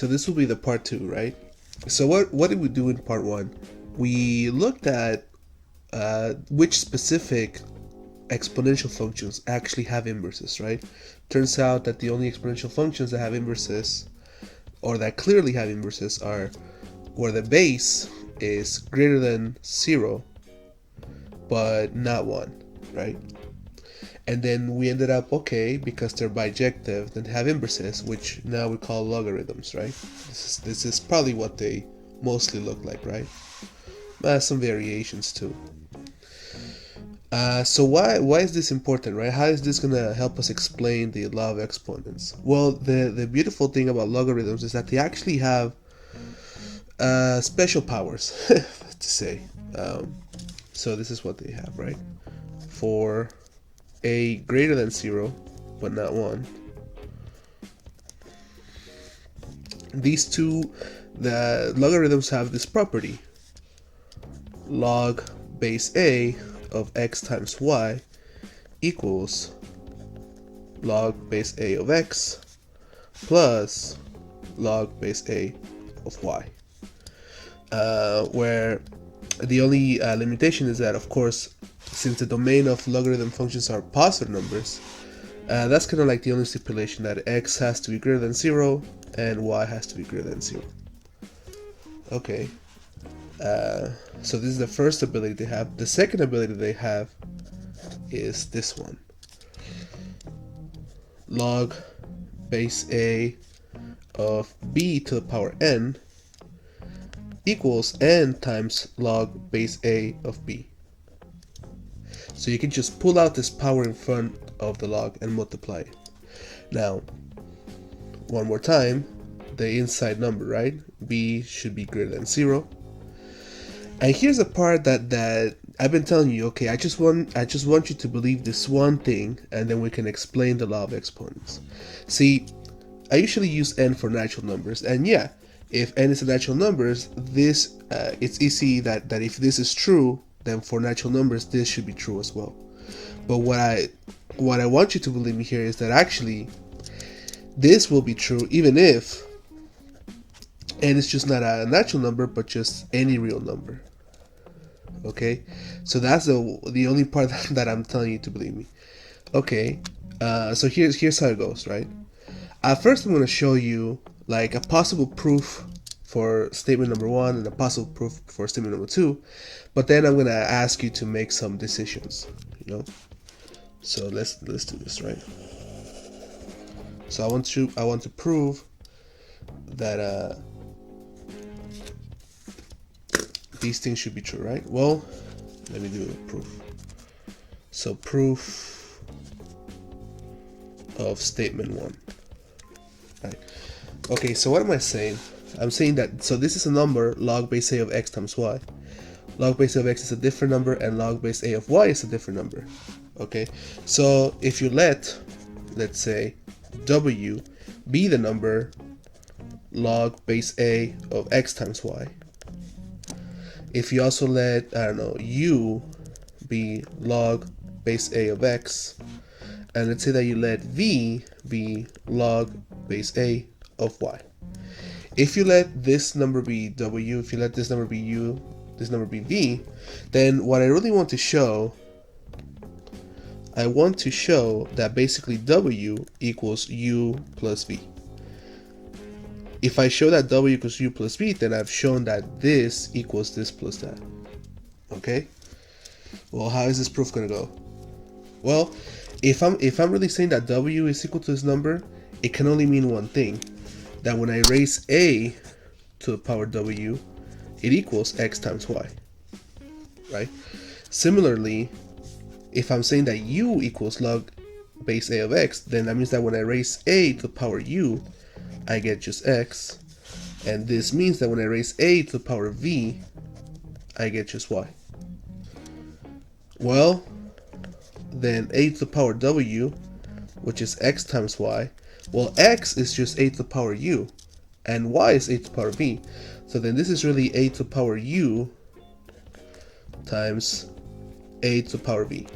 So this will be the part 2, right? So what did we do in part 1? We looked at which specific exponential functions actually have inverses, right? Turns out that the only exponential functions that have inverses, or that clearly have inverses, are where the base is greater than 0 but not 1, right? And then we ended up, okay, because they're bijective, then have inverses, which now we call logarithms, right? This is probably what they mostly look like, right? Some variations too. So why is this important, right? How is this gonna help us explain the law of exponents? Well, the beautiful thing about logarithms is that they actually have special powers, to say. So this is what they have, right? For a greater than 0, but not 1. These two, the logarithms have this property. Log base a of x times y equals log base a of x plus log base a of y. Where the only limitation is that, of course, since the domain of logarithm functions are positive numbers, that's kind of like the only stipulation, that x has to be greater than 0 and y has to be greater than 0. Okay, so this is the first ability they have. The second ability they have is this one. Log base a of b to the power n equals n times log base a of b. So you can just pull out this power in front of the log and multiply it. Now, one more time, the inside number, right? B should be greater than 0. And here's the part that I've been telling you, okay, I just want you to believe this one thing, and then we can explain the law of exponents. See, I usually use n for natural numbers, and yeah, if n is a natural numbers, this it's easy that if this is true, then for natural numbers this should be true as well. But what I want you to believe me here is that actually this will be true even if n is just not a natural number but just any real number. Okay, so that's the only part that I'm telling you to believe me. Okay, so here's how it goes, right? First I'm going to show you like a possible proof for statement number 1 and a possible proof for statement number 2, but then I'm going to ask you to make some decisions, you know. So let's do this, right? So I want to prove that these things should be true, right? Well, let me do a proof. So proof of statement 1. Right. Okay, so what am I saying? I'm saying that, so this is a number, log base a of x times y. Log base a of x is a different number, and log base a of y is a different number. Okay, so if you let's say, w be the number log base a of x times y. If you also let, I don't know, u be log base a of x, and let's say that you let v be log base a of y. If you let this number be w, if you let this number be u, this number be v, then what I really want to show, I want to show that basically w equals u plus v. If I show that w equals u plus v, then I've shown that this equals this plus that. Okay? Well, how is this proof gonna go? Well, if I'm really saying that w is equal to this number, it can only mean one thing. That when I raise a to the power w, it equals x times y. Right? Similarly, if I'm saying that u equals log base a of x, then that means that when I raise a to the power u, I get just x, and this means that when I raise a to the power v, I get just y. Well, then a to the power w, which is x times y, well, x is just a to the power u, and y is a to the power v, so then this is really a to the power u times a to the power v.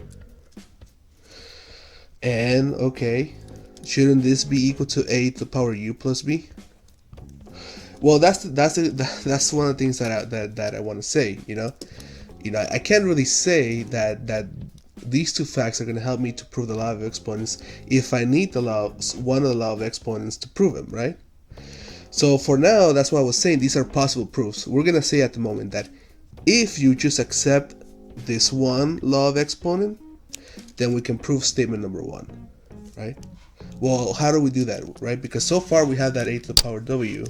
And okay, shouldn't this be equal to a to the power u plus v? Well, that's one of the things that I want to say. I can't really say that these two facts are going to help me to prove the law of exponents if I need one of the law of exponents to prove them, right? So for now, that's why I was saying these are possible proofs. We're going to say at the moment that if you just accept this one law of exponent, then we can prove statement number one, right? Well, how do we do that, right? Because so far we have that a to the power w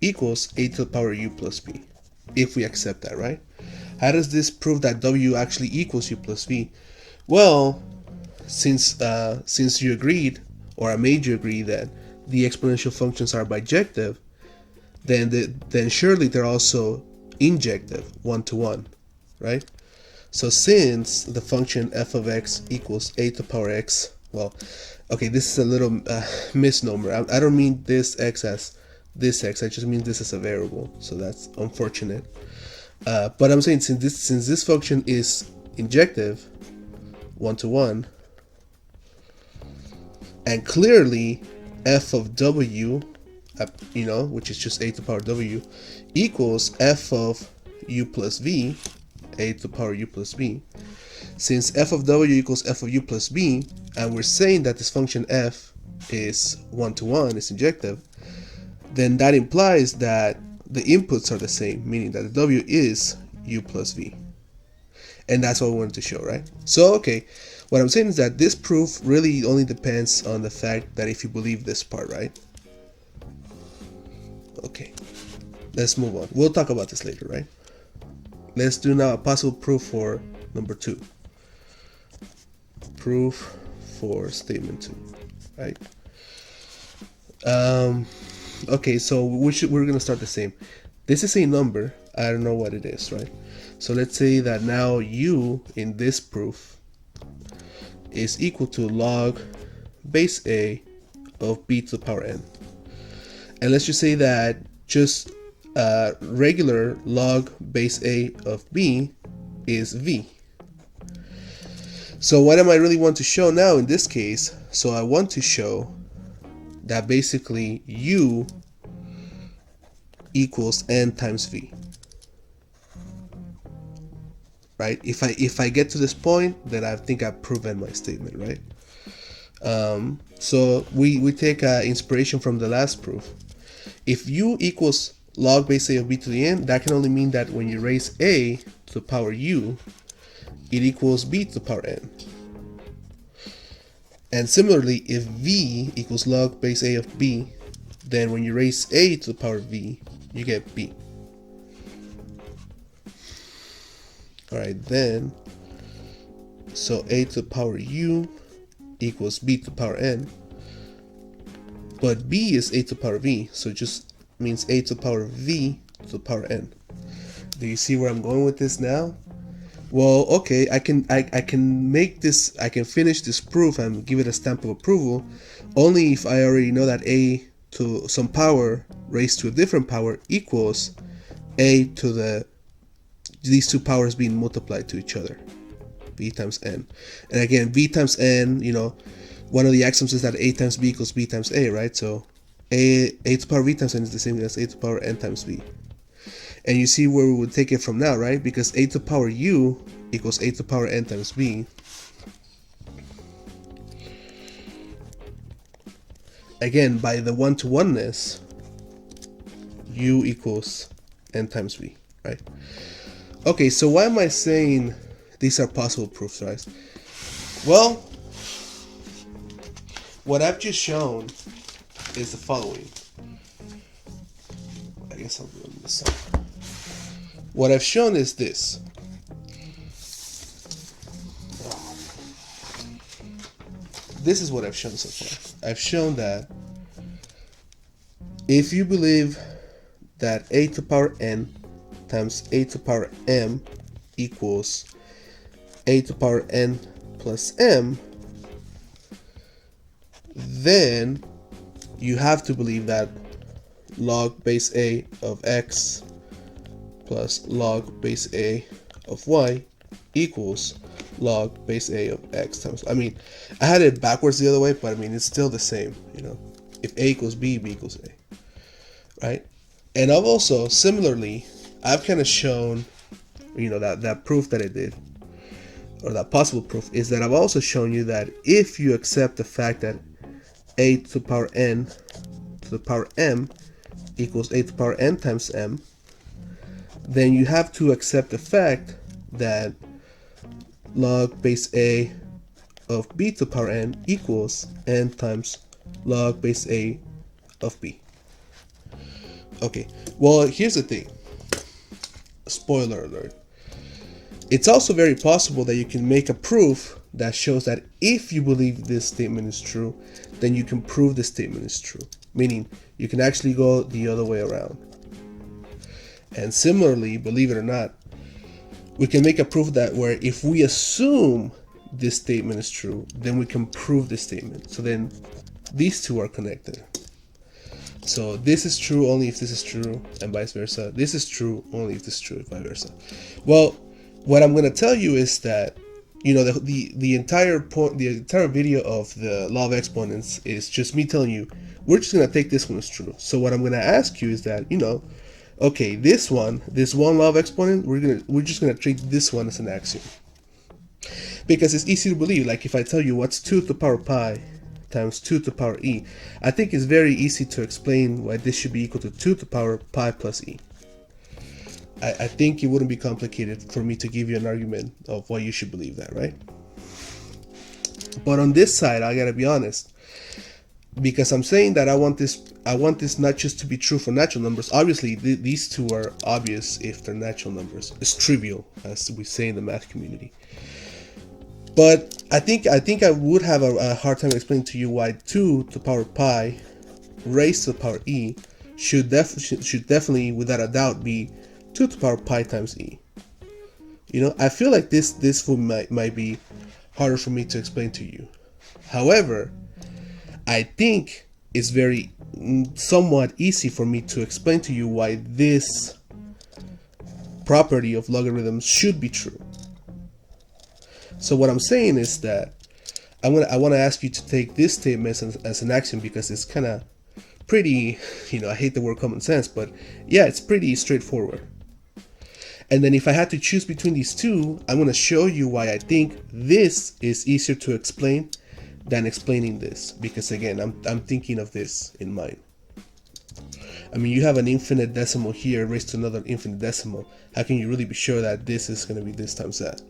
equals a to the power u plus b, if we accept that, right? How does this prove that w actually equals u plus v? Well, since you agreed, or I made you agree, that the exponential functions are bijective, then surely they're also injective, one-to-one, right? So since the function f of x equals a to the power x, well, okay, this is a little misnomer. I don't mean this x as this x, I just mean this as a variable, so that's unfortunate. But I'm saying since this function is injective, one-to-one, and clearly f of w, which is just a to the power w, equals f of u plus v, a to the power u plus b. Since f of w equals f of u plus b, and we're saying that this function f is one-to-one, is injective, then that implies that the inputs are the same, meaning that the w is u plus v. And that's what we wanted to show, right? So, okay, what I'm saying is that this proof really only depends on the fact that if you believe this part, right? Okay, let's move on. We'll talk about this later, right? Let's do now a possible proof for number 2. Proof for statement 2, right? Okay, so we're gonna start the same. This is a number. I don't know what it is, right? So let's say that now u in this proof is equal to log base a of b to the power n. And let's just say that just regular log base a of b is v. So what am I really want to show now in this case? So I want to show that basically u equals n times v, right? If I get to this point, then I think I've proven my statement, right? So we take inspiration from the last proof. If u equals log base a of b to the n, that can only mean that when you raise a to the power u, it equals b to the power n. And similarly, if v equals log base a of b, then when you raise a to the power v, you get b. Alright, then, so a to the power u equals b to the power n, but b is a to the power v, so it just means a to the power v to the power n. Do you see where I'm going with this now? Well, okay, I can make this, I can finish this proof and give it a stamp of approval only if I already know that a to some power raised to a different power equals a to these two powers being multiplied to each other, v times n. And again, v times n, one of the axioms is that a times b equals b times a, right? So a to the power v times n is the same as a to the power n times v. And you see where we would take it from now, right? Because a to the power u equals a to the power n times v. Again, by the one-to-oneness, u equals n times v, right? Okay, so why am I saying these are possible proofs, right? Well, what I've just shown is the following. I guess I'll do this side. What I've shown is this. This is what I've shown so far. I've shown that if you believe that a to the power n times a to the power m equals a to the power n plus m, then you have to believe that log base a of x plus log base a of y equals log base a of x times. I mean, I had it backwards the other way, but I mean, it's still the same, If A equals B, B equals A, right? And I've also, similarly, I've kind of shown, that proof that I did, or that possible proof, is that I've also shown you that if you accept the fact that A to the power N to the power M equals A to the power N times M, then you have to accept the fact that log base A of B to the power N equals N times log base A of B. Okay, well, here's the thing. Spoiler alert. It's also very possible that you can make a proof that shows that if you believe this statement is true, then you can prove this statement is true. Meaning, you can actually go the other way around. And similarly, believe it or not, we can make a proof that where if we assume this statement is true, then we can prove this statement. So then these two are connected. So this is true only if this is true, and vice versa. This is true only if this is true, and vice versa. Well, what I'm going to tell you is that, the entire video of the Law of Exponents is just me telling you, we're just going to take this one as true. So what I'm going to ask you is that, okay, this one Law of Exponent, we're just going to treat this one as an axiom. Because it's easy to believe. Like if I tell you what's 2 to the power pi times 2 to the power e, I think it's very easy to explain why this should be equal to 2 to the power pi plus e. I think it wouldn't be complicated for me to give you an argument of why you should believe that, right? But on this side, I gotta be honest, because I'm saying that I want this not just to be true for natural numbers. Obviously, these two are obvious if they're natural numbers. It's trivial, as we say in the math community. But I think I would have a hard time explaining to you why 2 to the power pi raised to the power e should definitely, without a doubt, be 2 to the power pi times e. I feel like this might be harder for me to explain to you. However, I think it's somewhat easy for me to explain to you why this property of logarithms should be true. So what I'm saying is that I want to ask you to take this statement as an axiom, because it's kind of pretty, I hate the word common sense, but yeah, it's pretty straightforward. And then if I had to choose between these two, I'm going to show you why I think this is easier to explain than explaining this. Because again, I'm thinking of this in mind. I mean, you have an infinite decimal here raised to another infinite decimal. How can you really be sure that this is going to be this times that?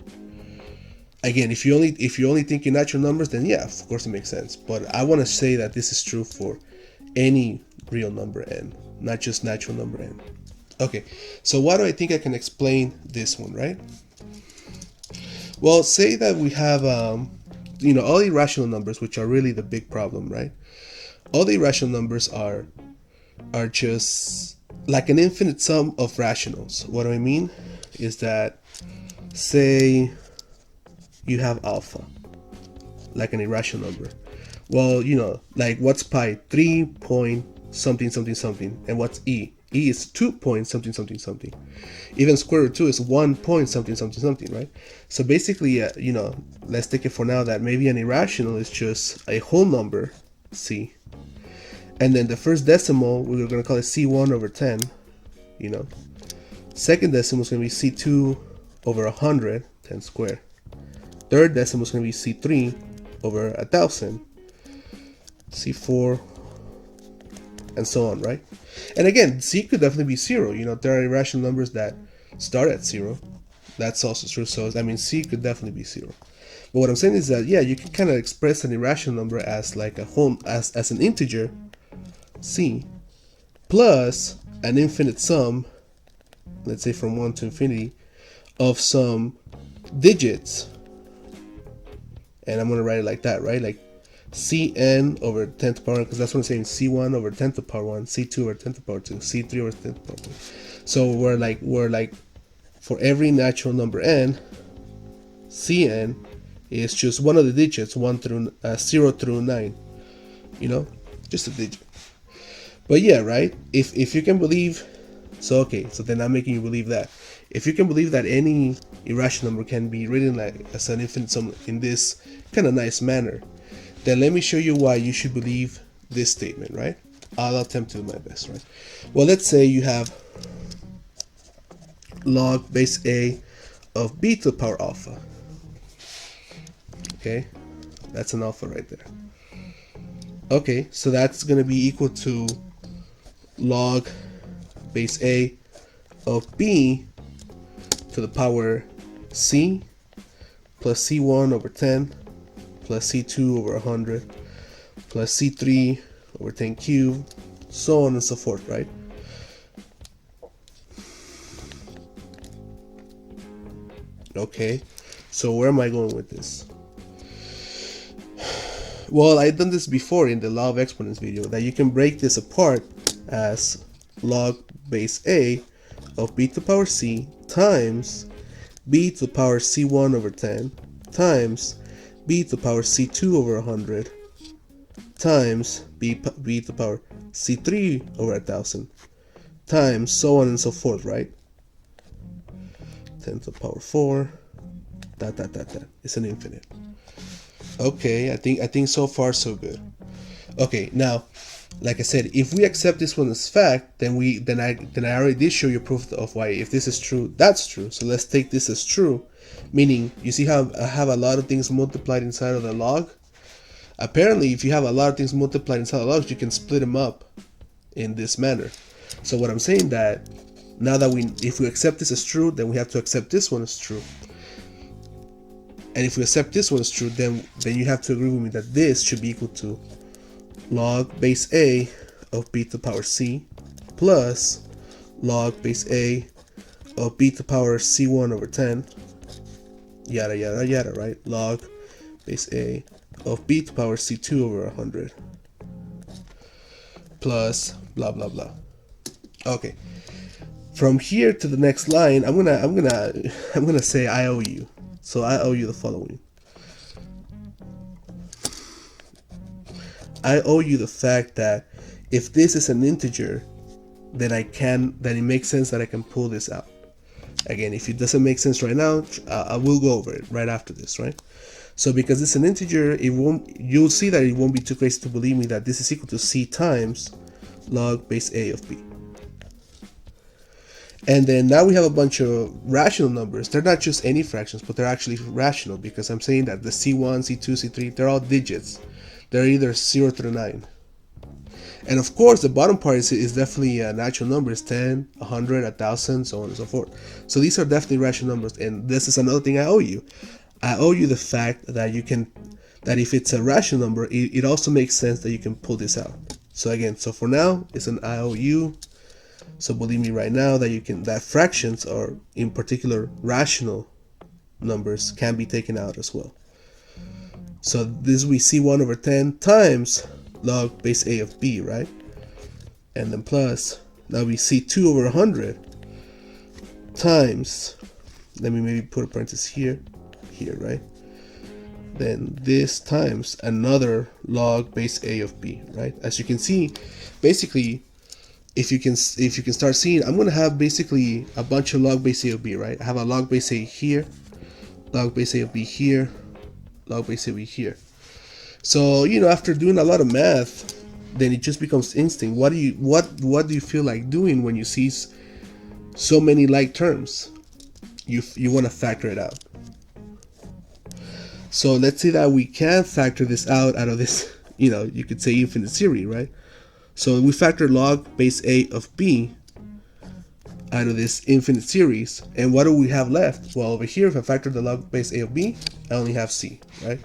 Again, if you only think in natural numbers, then yeah, of course it makes sense. But I want to say that this is true for any real number n, not just natural number n. Okay, so why do I think I can explain this one, right? Well, say that we have, all the irrational numbers, which are really the big problem, right? All the irrational numbers are just like an infinite sum of rationals. What do I mean? Is that, say, you have alpha, like an irrational number. Well, like what's pi? 3 point something something something. And what's e? E is 2 point something something something. Even square root 2 is 1 point something something something, right? So basically, let's take it for now that maybe an irrational is just a whole number, c. And then the first decimal, we're going to call it c1 over 10, Second decimal is going to be c2 over 100, 10 squared. Third decimal is going to be c3 over 1000, c4, and so on, right? And again, c could definitely be 0. There are irrational numbers that start at 0. That's also true. So, I mean, c could definitely be 0. But what I'm saying is that, yeah, you can kind of express an irrational number as like as an integer, c, plus an infinite sum, let's say from 1 to infinity, of some digits. And I'm going to write it like that, right? Like Cn over 10 to the power 1, because that's what I'm saying. C1 over 10 to the power 1, C2 over 10 to the power 2, C3 over 10 to the power 1. So we're like for every natural number n, Cn is just one of the digits, 0 through 9. Just a digit. But yeah, right? If you can believe, so then I'm making you believe that. If you can believe that any irrational number can be written like as an infinite sum in this kind of nice manner, then let me show you why you should believe this statement, right? I'll attempt to do my best, right? Well, let's say you have log base a of b to the power alpha. Okay, that's an alpha right there. Okay, so that's going to be equal to log base a of b to the power c plus c1 over 10 plus c2 over 100 plus c3 over 10 cubed, so on and so forth, right? Okay, so where am I going with this? Well, I've done this before in the Law of Exponents video, that you can break this apart as log base a of b to the power c times b to the power c1 over 10 times b to the power c2 over 100 times b to the power c3 over 1000 times so on and so forth, right? 10 to the power 4, that. It's an infinite. Okay, I think so far so good. Okay, now, like I said, if we accept this one as fact, then I already did show you proof of why if this is true, that's true. So let's take this as true, meaning you see how I have a lot of things multiplied inside of the log. Apparently, if you have a lot of things multiplied inside the logs, you can split them up in this manner. So what I'm saying that now that if we accept this as true, then we have to accept this one as true. And if we accept this one as true, then you have to agree with me that this should be equal to log base a of b to the power c plus log base a of b to the power c1 over 10, yada yada yada, right? Log base a of b to the power c2 over 100 plus blah blah blah. Okay, from here to the next line, I'm gonna say I owe you. So I owe you the following. I owe you the fact that if this is an integer, then it makes sense that I can pull this out. Again, if it doesn't make sense right now, I will go over it right after this, right? So because it's an integer, you'll see that it won't be too crazy to believe me that this is equal to c times log base a of b. And then now we have a bunch of rational numbers. They're not just any fractions, but they're actually rational, because I'm saying that the c1, c2, c3, they're all digits. They're either 0 through 9. And of course, the bottom part is definitely a natural number. It's 10, 100, 1000, so on and so forth. So these are definitely rational numbers. And this is another thing I owe you. I owe you the fact that that if it's a rational number, it also makes sense that you can pull this out. So again, so for now, it's an I owe you. So believe me right now that fractions, or in particular rational numbers, can be taken out as well. So this we c1 over 10 times log base a of b, right? And then plus, now we c2 over 100 times, let me maybe put a parenthesis here, right? Then this times another log base a of b, right? As you can see, basically, if you can start seeing, I'm going to have basically a bunch of log base a of b, right? I have a log base a here, log base a of b here, log base a of b here. So, after doing a lot of math, then it just becomes instinct. What do you feel like doing when you see so many like terms? You want to factor it out. So let's say that we can factor this out of this, you could say infinite series, right? So we factor log base a of b out of this infinite series, and what do we have left? Well, over here, if I factor the log base a of b, I only have c, right?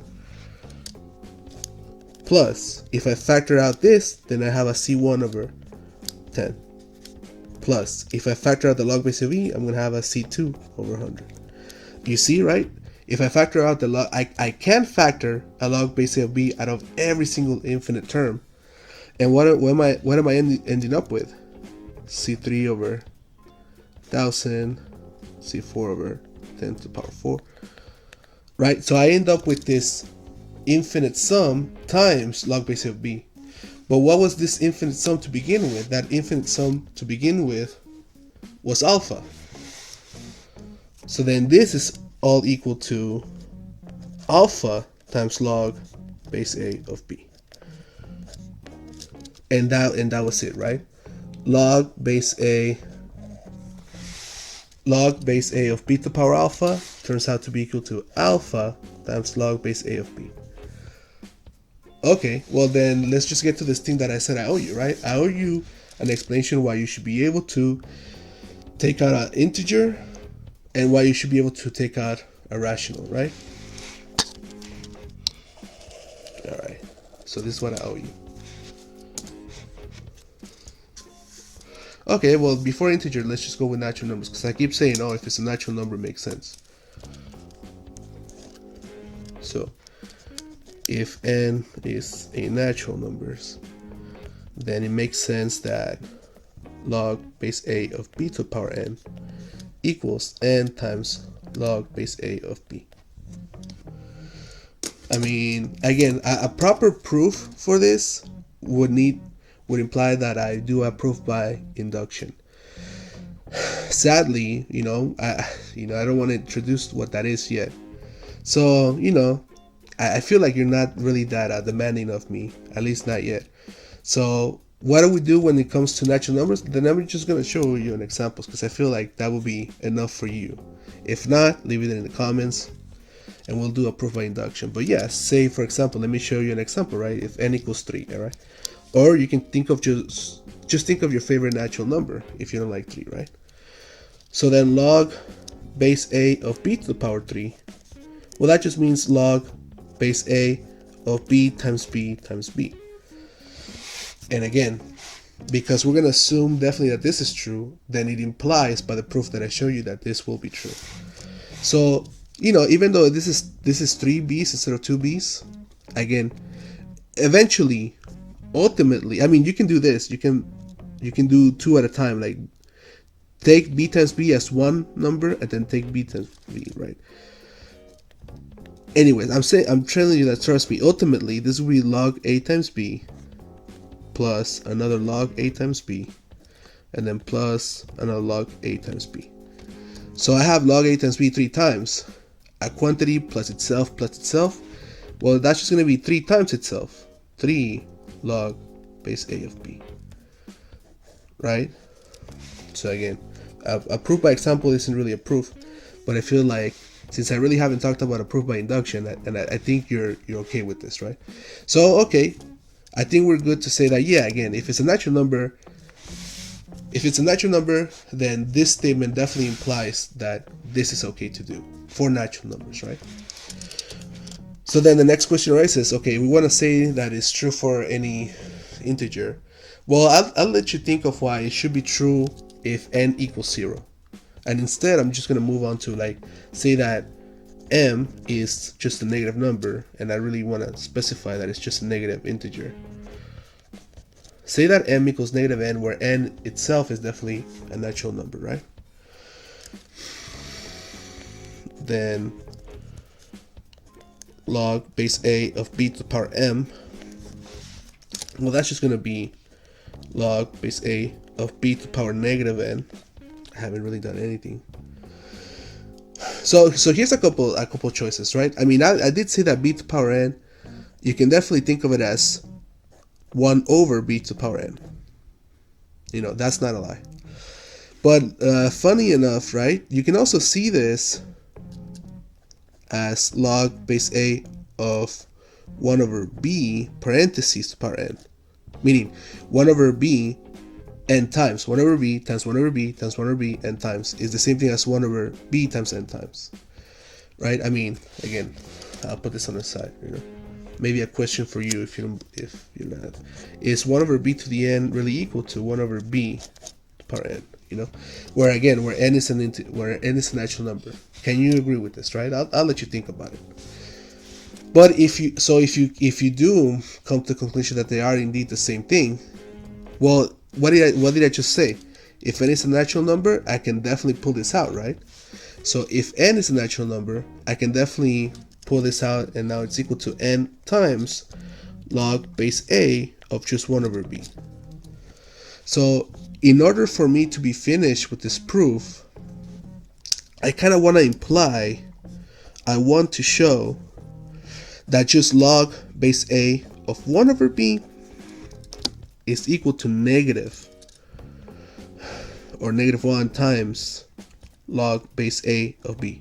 Plus, if I factor out this, then I have a c1 over 10. Plus, if I factor out the log base of b, I'm going to have a c2 over 100. You see, right? If I factor out the log, I can factor a log base of b out of every single infinite term. And what am I ending up with? C3 over 1000, C4 over 10 to the power 4. Right? So I end up with this infinite sum times log base of b. But what was this infinite sum to begin with? That infinite sum to begin with was alpha. So then this is all equal to alpha times log base a of b. and that was it, right? Log base a of b to the power alpha turns out to be equal to alpha times log base a of b. Okay, well then let's just get to this thing that I said I owe you, right? I owe you an explanation why you should be able to take out an integer and why you should be able to take out a rational, right? All right, so this is what I owe you. Okay, well, before integer, let's just go with natural numbers, because I keep saying, oh, if it's a natural number, it makes sense. So, if n is a natural numbers, then it makes sense that log base a of b to the power n equals n times log base a of b. I mean, again, a proper proof for this would imply that I do a proof by induction. Sadly, I don't want to introduce what that is yet. So, I feel like you're not really that demanding of me, at least not yet. So, what do we do when it comes to natural numbers? Then I'm just going to show you an example, because I feel like that will be enough for you. If not, leave it in the comments and we'll do a proof by induction. But yeah, say for example, let me show you an example, right? If n equals 3, all right? Or you can think of just think of your favorite natural number if you don't like 3, right? So then log base a of b to the power 3, well, that just means log base a of b times b times b. And again, because we're going to assume definitely that this is true, then it implies by the proof that I show you that this will be true. So, even though this is 3 b's instead of 2 b's, again, eventually, ultimately, I mean, you can do this. You can do 2 at a time. Like, take b times b as one number and then take b times b, right? Anyways, I'm telling you that, trust me, ultimately, this will be log a times b plus another log a times b and then plus another log a times b. So I have log a times b 3 times. A quantity plus itself. Well, that's just going to be 3 times itself. 3 log base a of b. Right? So again, a proof by example isn't really a proof, but I feel like since I really haven't talked about a proof by induction, and I think you're okay with this, right? So, okay, I think we're good to say that, yeah, again, if it's a natural number, then this statement definitely implies that this is okay to do for natural numbers, right? So then the next question arises, okay, we want to say that it's true for any integer. Well, I'll let you think of why it should be true if n equals 0. And instead, I'm just going to move on to, like, say that m is just a negative number, and I really want to specify that it's just a negative integer. Say that m equals negative n, where n itself is definitely a natural number, right? Then log base a of b to the power m, well, that's just going to be log base a of b to the power negative n. I haven't really done anything. So here's a couple choices, right? I mean, I did say that b to the power n, you can definitely think of it as 1 over b to the power n. That's not a lie. But funny enough, right, you can also see this as log base a of 1 over b parentheses to the power n, meaning 1 over b n times 1 over b times 1 over b times 1 over b n times is the same thing as 1 over b times n times, right? I mean, again, I'll put this on the side, maybe a question for you if you're not, is 1 over b to the n really equal to 1 over b to the power n? Where n is a natural number. Can you agree with this, right? I'll let you think about it. But if you do come to the conclusion that they are indeed the same thing, well, what did I just say? If n is a natural number, I can definitely pull this out, right? So if n is a natural number, I can definitely pull this out, and now it's equal to n times log base a of just 1 over b. So in order for me to be finished with this proof, I kind of want to imply, I want to show that just log base a of 1 over b is equal to negative or -1 times log base A of B.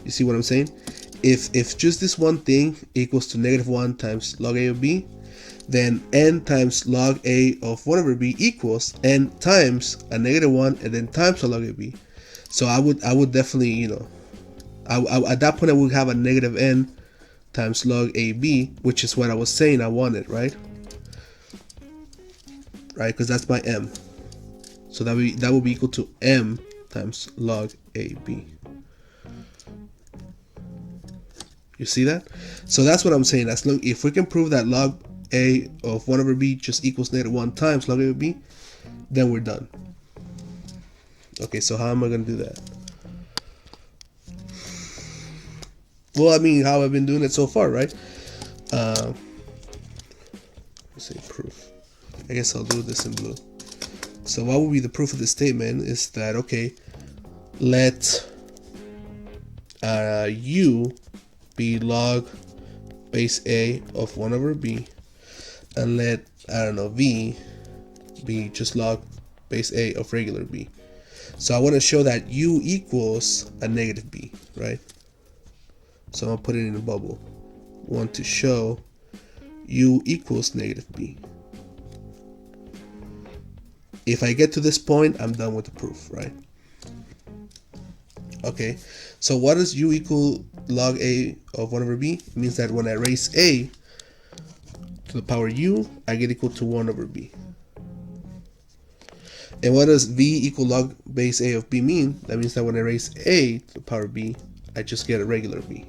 You see what I'm saying? If just this one thing equals to -1 times log A of B, then n times log A of 1 over B equals n times a -1 and then times a log A of B. So I would definitely, you know, at that point I would have a -n times log AB, which is what I was saying I wanted, right? Right, because that's my m. So that would be equal to m times log AB. You see that? So that's what I'm saying. As long if we can prove that log A of 1 over B just equals -1 times log A of B, then we're done. Okay, so how am I going to do that? Well, I mean, how I've been doing it so far, right? Let's say proof. I guess I'll do this in blue. So what would be the proof of this statement is that, okay, let U be log base A of 1 over B, and let, I don't know, V be just log base A of regular B. So I want to show that U equals a negative B, right? So I'll put it in a bubble. Want to show U equals negative B. If I get to this point, I'm done with the proof, right? Okay, so what does U equal log A of 1 over B? It means that when I raise A to the power U, I get equal to 1 over B. And what does V equal log base A of B mean? That means that when I raise A to the power B, I just get a regular B.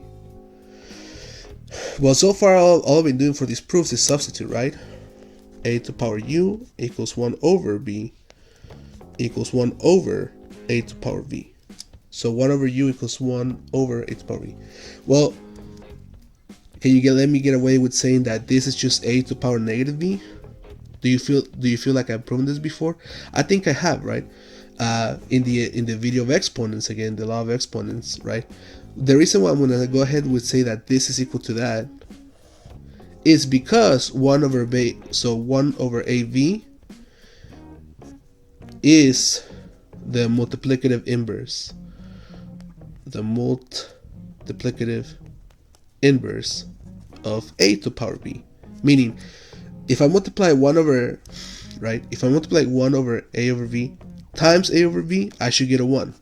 Well, so far all I've been doing for these proofs is substitute, right? A to the power U equals 1 over B equals 1 over A to the power V. So 1 over U equals 1 over A to the power V. Well, can you let me get away with saying that this is just A to the power negative V? Do you feel like I've proven this before? I think I have, right? In the video of exponents, again, the law of exponents, right? The reason why I'm gonna go ahead and say that this is equal to that is because 1 over B, so 1 over AV is the multiplicative inverse. The multiplicative inverse of A to the power B. Meaning, if I multiply 1 over, right? If I multiply 1 over A over V times A over V, I should get a 1.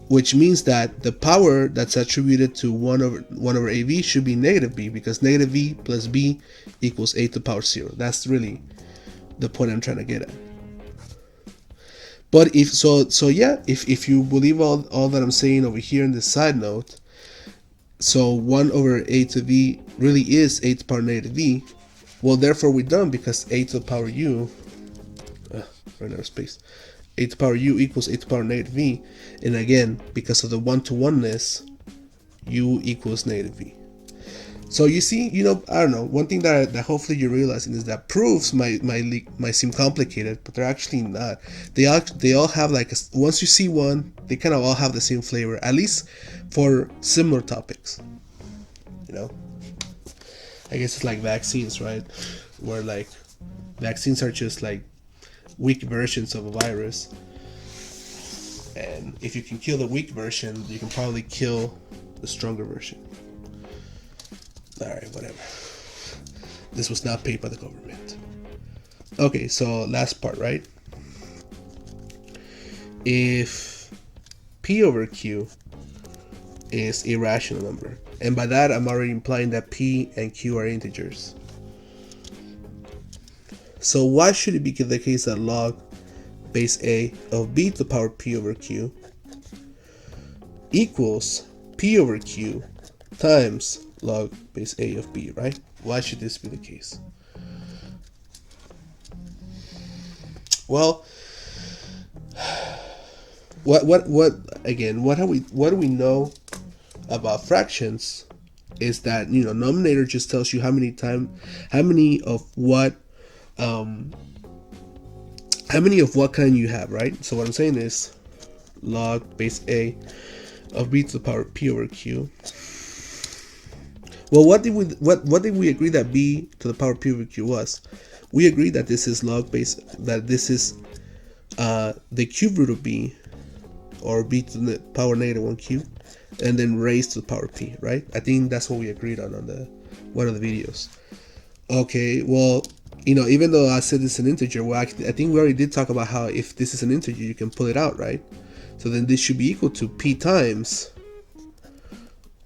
Which means that the power that's attributed to 1 over AV should be negative B, because negative V plus B equals A to the power 0. That's really the point I'm trying to get at. But if if you believe all that I'm saying over here in this side note, so 1 over A to V really is A to the power negative V, well, therefore we're done, because A to the power U, run out of space, A to the power U equals A to the power negative V, and again, because of the one-to-oneness, U equals negative V. So you see, you know, I don't know, one thing that hopefully you're realizing is that proofs might seem complicated, but they're actually not. They all have like once you see one, they kind of all have the same flavor, at least for similar topics. You know, I guess it's like vaccines, right? Where like vaccines are just like weak versions of a virus, and if you can kill the weak version, you can probably kill the stronger version. Alright, whatever. This was not paid by the government. Okay, so last part, right? If P over Q is a rational number, and by that I'm already implying that P and Q are integers. So why should it be the case that log base A of B to the power P over Q equals P over Q times log base A of B, right? Why should this be the case? Well, what do we know about fractions is that, you know, numerator just tells you how many of what kind you have, right? So what I'm saying is log base A of B to the power P over Q Well, what did we agree that b to the power p over q was? We agreed that this is log base, that this is the cube root of b, or b to the power negative 1q, and then raised to the power p, right? I think that's what we agreed on the one of the videos. Okay, well, even though I said it's an integer, well, I think we already did talk about how if this is an integer, you can pull it out, right? So then this should be equal to p times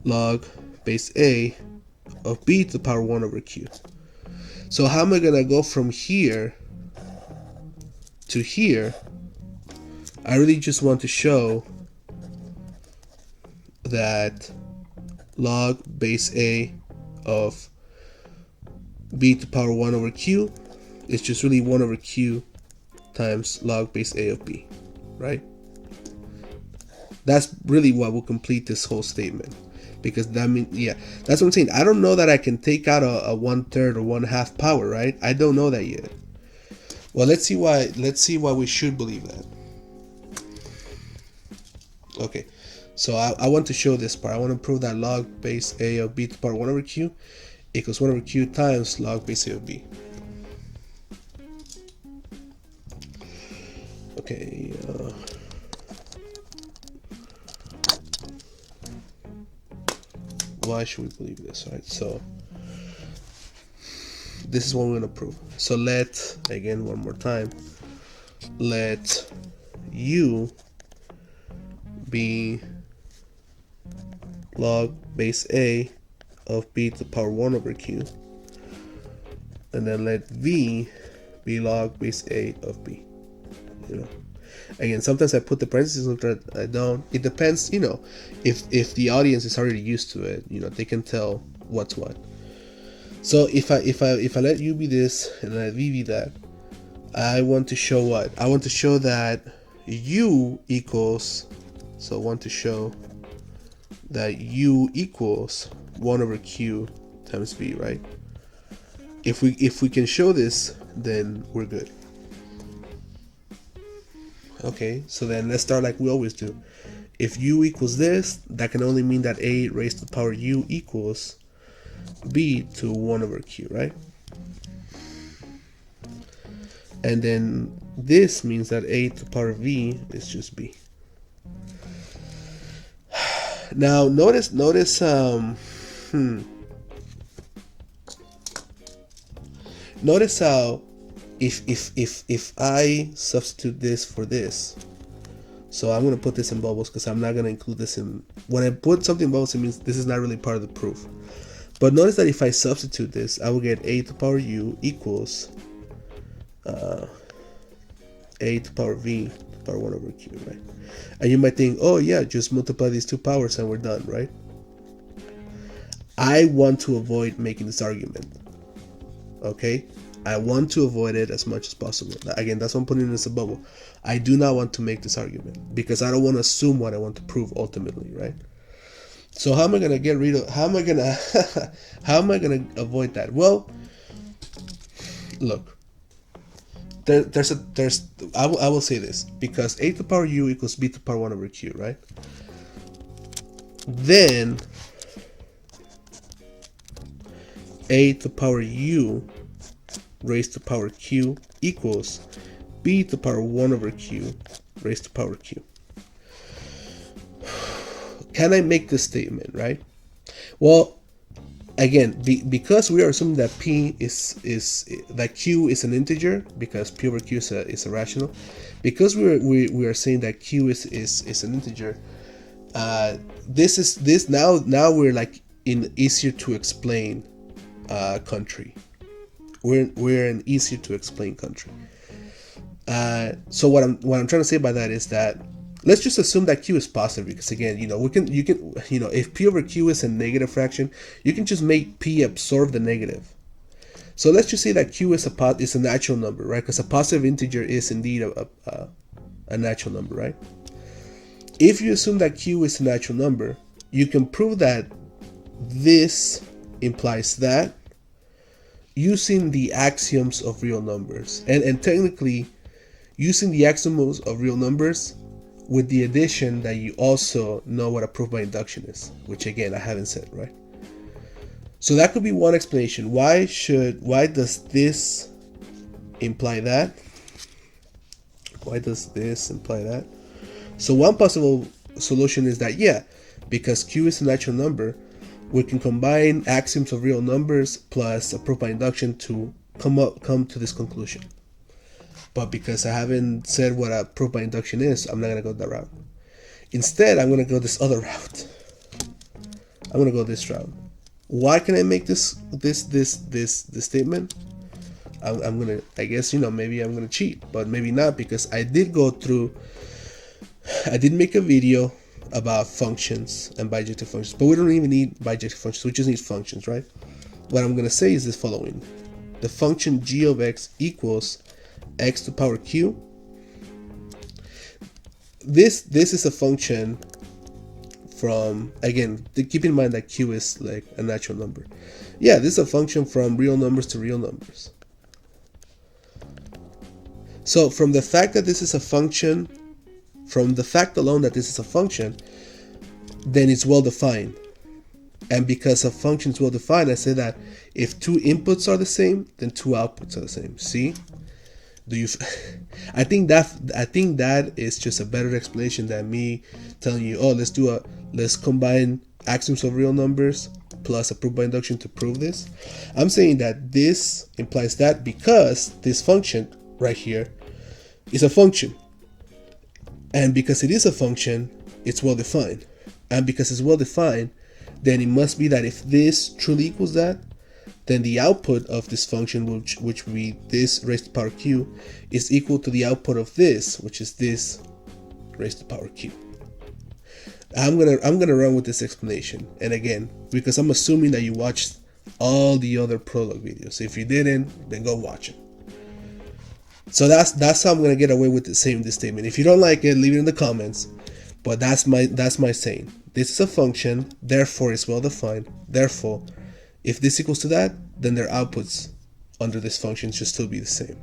log base a of b to the power 1 over q. So how am I gonna go from here to here? I really just want to show that log base a of b to the power 1 over q is just really 1 over q times log base a of b, right? That's really what will complete this whole statement, because that means, yeah, that's what I'm saying. I don't know that I can take out a 1/3 or 1/2 power, right? I don't know that yet. Well, let's see why we should believe that. Okay, so I want to show this part. I want to prove that log base a of b to the power 1 over q equals 1 over q times log base a of b. Okay, why should we believe this, right? So this is what we're going to prove. So let, again, one more time, let u be log base a of b to the power 1 over q, and then let v be log base a of b. Again, sometimes I put the parentheses, sometimes I don't. It depends, if the audience is already used to it, they can tell what's what. So if I let u be this and let v be that, I want to show what? I want to show that u equals, so I want to show that u equals 1 over q times v, right? If we can show this, then we're good. Okay, so then let's start like we always do. If u equals this, that can only mean that a raised to the power u equals b to 1 over q, right? And then this means that a to the power v is just b. Now notice notice how if I substitute this for this, so I'm going to put this in bubbles because I'm not going to include this in, when I put something in bubbles, it means this is not really part of the proof. But notice that if I substitute this, I will get a to the power u equals a to the power v to the power 1 over q, right? And you might think, oh yeah, just multiply these two powers and we're done, right? I want to avoid making this argument, okay? I want to avoid it as much as possible. Again, that's why I'm putting this in a bubble. I do not want to make this argument because I don't want to assume what I want to prove ultimately, right? So how am I gonna get rid of? How am I gonna avoid that? Well, look, I will say this, because a to the power u equals b to the power 1 over q, right? Then a to the power u raised to the power q equals b to the power 1 over q raised to the power q. Can I make this statement, right? Well, again, because we are assuming that p that q is an integer, because p over q is a rational, because we are saying that q is an integer, now we're like in easier to explain country. We're an easier to explain country. So what I'm trying to say by that is that let's just assume that q is positive, because again, you can if p over q is a negative fraction, you can just make p absorb the negative. So let's just say that q is a natural number, right? Because a positive integer is indeed a natural number, right? If you assume that q is a natural number, you can prove that this implies that using the axioms of real numbers, and technically using the axioms of real numbers with the addition that you also know what a proof by induction is, which again I haven't said, right? So that could be one explanation. Why does this imply that? Why does this imply that? So one possible solution is that, yeah, because Q is a natural number, we can combine axioms of real numbers plus a proof by induction to come to this conclusion. But because I haven't said what a proof by induction is, I'm not going to go that route. Instead, I'm going to go this other route. I'm going to go this route. Why can I make this statement? I'm going to, I guess, maybe I'm going to cheat, but maybe not, because I did make a video about functions and bijective functions, but we don't even need bijective functions, we just need functions, right? What I'm going to say is the following. The function g of x equals x to the power q. This is a function from, again, keep in mind that q is like a natural number. Yeah, this is a function from real numbers to real numbers. So from the fact that this is a function, from the fact alone that this is a function, then it's well defined. And because a function is well defined, I say that if two inputs are the same, then two outputs are the same. See? I think that is just a better explanation than me telling you, oh, let's combine axioms of real numbers plus a proof by induction to prove this. I'm saying that this implies that because this function right here is a function, and because it is a function, it's well defined, and because it's well defined, then it must be that if this truly equals that, then the output of this function, which would be this raised to the power q, is equal to the output of this, which is this raised to the power q. I'm gonna run with this explanation, and again, because I'm assuming that you watched all the other Prologue videos. If you didn't, then go watch it. So that's how I'm gonna get away with saying this statement. If you don't like it, leave it in the comments. But that's my saying. This is a function, therefore it's well defined. Therefore, if this equals to that, then their outputs under this function should still be the same.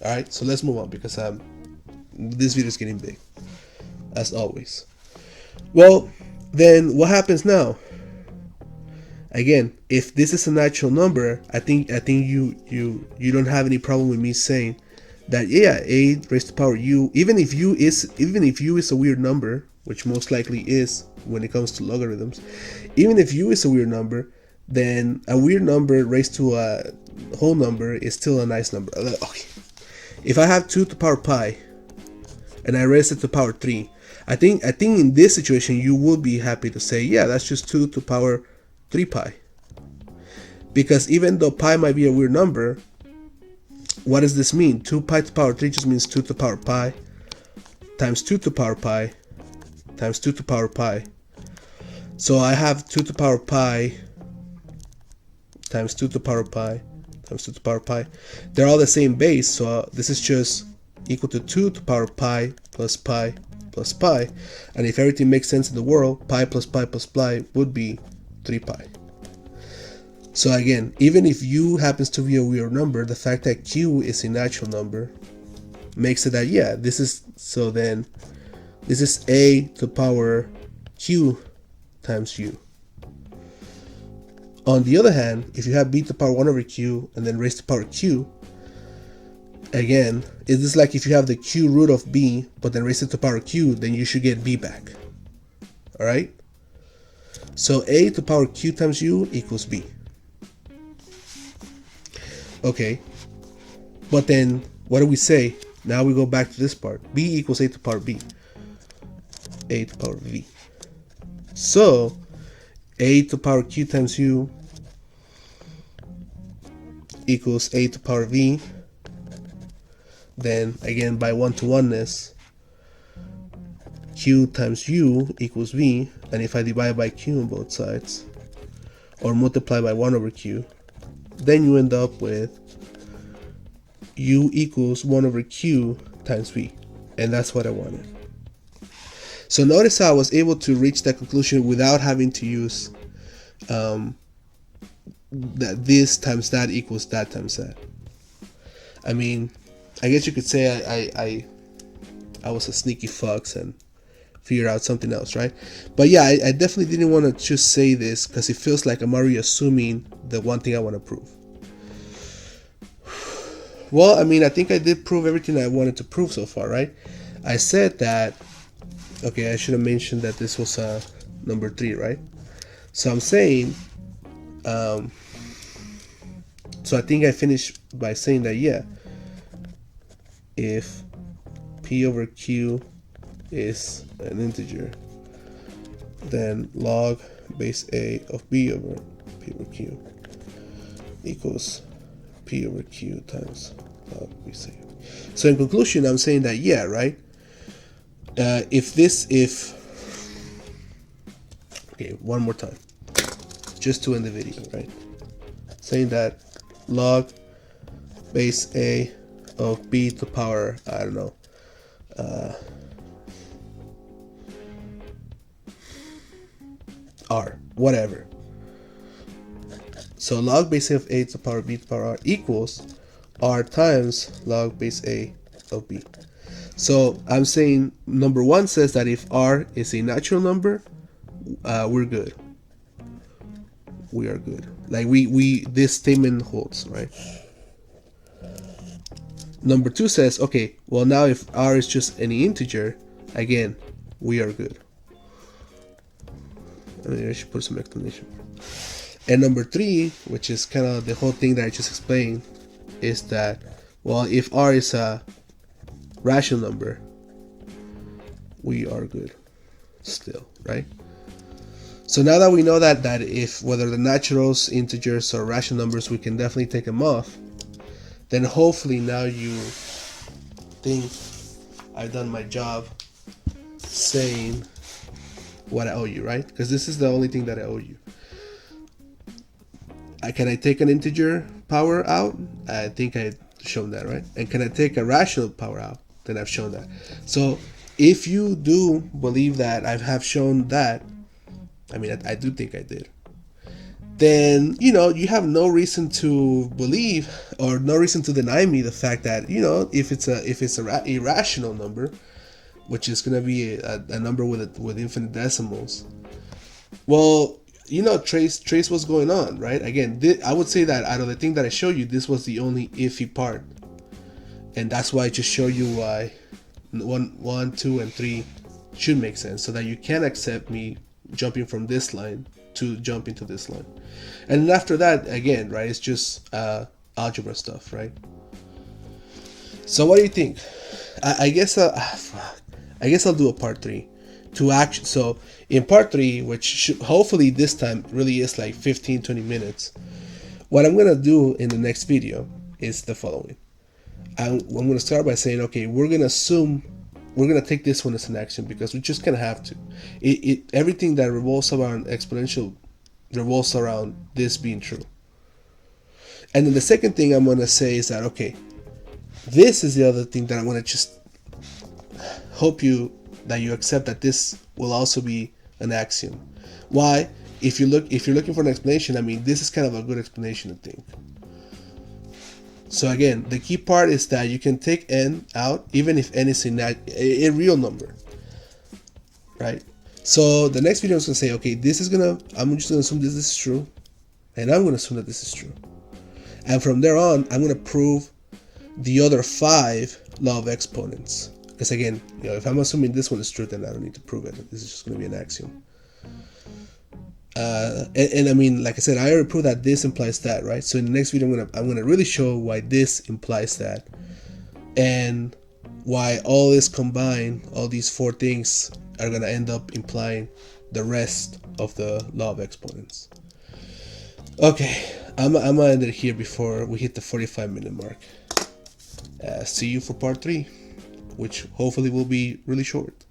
All right, so let's move on, because this video is getting big, as always. Well, then what happens now? Again, if this is a natural number, I think you don't have any problem with me saying that, yeah, a raised to the power u, even if u is a weird number, which most likely is when it comes to logarithms, even if u is a weird number, then a weird number raised to a whole number is still a nice number. Okay. If I have 2 to the power pi and I raise it to the power 3, I think in this situation you will be happy to say, yeah, that's just 2 to the power 3 pi. Because even though pi might be a weird number, what does this mean? 2 pi to the power 3 just means 2 to the power pi times 2 to the power pi times 2 to the power pi. So I have 2 to the power pi times 2 to the power pi times 2 to the power pi. They're all the same base, so this is just equal to 2 to the power pi plus pi plus pi. And if everything makes sense in the world, pi plus pi plus pi would be 3 pi. So again, even if u happens to be a weird number, the fact that q is a natural number makes it that, yeah, this is a to the power q times u. On the other hand, if you have b to the power 1 over q and then raised to the power q, again, it is like if you have the q root of b but then raised it to the power q, then you should get b back. Alright? So a to the power q times u equals b. Okay, but then what do we say? Now we go back to this part. B equals a to the power b. A to the power v. So a to the power q times u equals a to the power v. Then again, by one-to-oneness, q times u equals v. And if I divide by q on both sides, or multiply by 1 over q, then you end up with u equals 1 over q times v. And that's what I wanted. So notice how I was able to reach that conclusion without having to use that this times that equals that times that. I mean, I guess you could say I was a sneaky fox and figure out something else, right? But yeah, I definitely didn't want to just say this because it feels like I'm already assuming the one thing I want to prove. Well, I mean, I think I did prove everything I wanted to prove so far, right? I said that, okay, I should have mentioned that this was number 3, right? So I'm saying, so I think I finished by saying that, yeah, if P over Q is an integer, then log base A of B over P over Q equals P over Q times log base A. So in conclusion, I'm saying that, yeah, right? Okay, one more time, just to end the video, right? Saying that log base A of B to the power, I don't know, R, whatever. So log base A of A to the power B to the power R equals R times log base A of B. So I'm saying number 1 says that if R is a natural number, we're good. We are good. Like this statement holds, right? Number 2 says, okay, well now if R is just any integer, again, we are good. I mean, I should put some explanation. And number 3, which is kind of the whole thing that I just explained, is that, well, if R is a rational number, we are good still, right? So now that we know that if whether the naturals, integers, or rational numbers, we can definitely take them off, then hopefully now you think I've done my job saying what I owe you, right? Because this is the only thing that I owe you. Can I take an integer power out? I think I've shown that, right? And can I take a rational power out? Then I've shown that. So if you do believe that I have shown that, I mean, I do think I did, then, you know, you have no reason to believe or no reason to deny me the fact that, you know, if it's a irrational number, which is going to be a number with infinite decimals, well, you know, trace what's going on, right? Again, I would say that out of the thing that I showed you, this was the only iffy part, and that's why I just show you why 1, 2, and 3 should make sense, so that you can accept me jumping from this line to jumping to this line. And after that, again, right, it's just algebra stuff, right? So what do you think? I guess I'll do a part 3 to action. So in part 3, which should, hopefully this time really is like 15-20 minutes, what I'm gonna do in the next video is the following. I'm gonna start by saying, okay, we're gonna take this one as an axiom because we just kind of have to. Everything that revolves around exponential revolves around this being true. And then the second thing I'm gonna say is that, okay, this is the other thing that I want to just hope that you accept, that this will also be an axiom. Why? If you're looking for an explanation, I mean, this is kind of a good explanation, I think. So again, the key part is that you can take n out even if n is a real number, right? So the next video is gonna say, okay, I'm just gonna assume this is true, and I'm gonna assume that this is true, and from there on, I'm gonna prove the other 5 law of exponents. Because again, you know, if I'm assuming this one is true, then I don't need to prove it. This is just gonna be an axiom. And I mean, like I said, I already proved that this implies that, right? So in the next video, I'm gonna really show why this implies that, and why all this combined, all these 4 things are gonna end up implying the rest of the law of exponents. Okay, I'm gonna end it here before we hit the 45-minute mark. See you for part 3, which hopefully will be really short.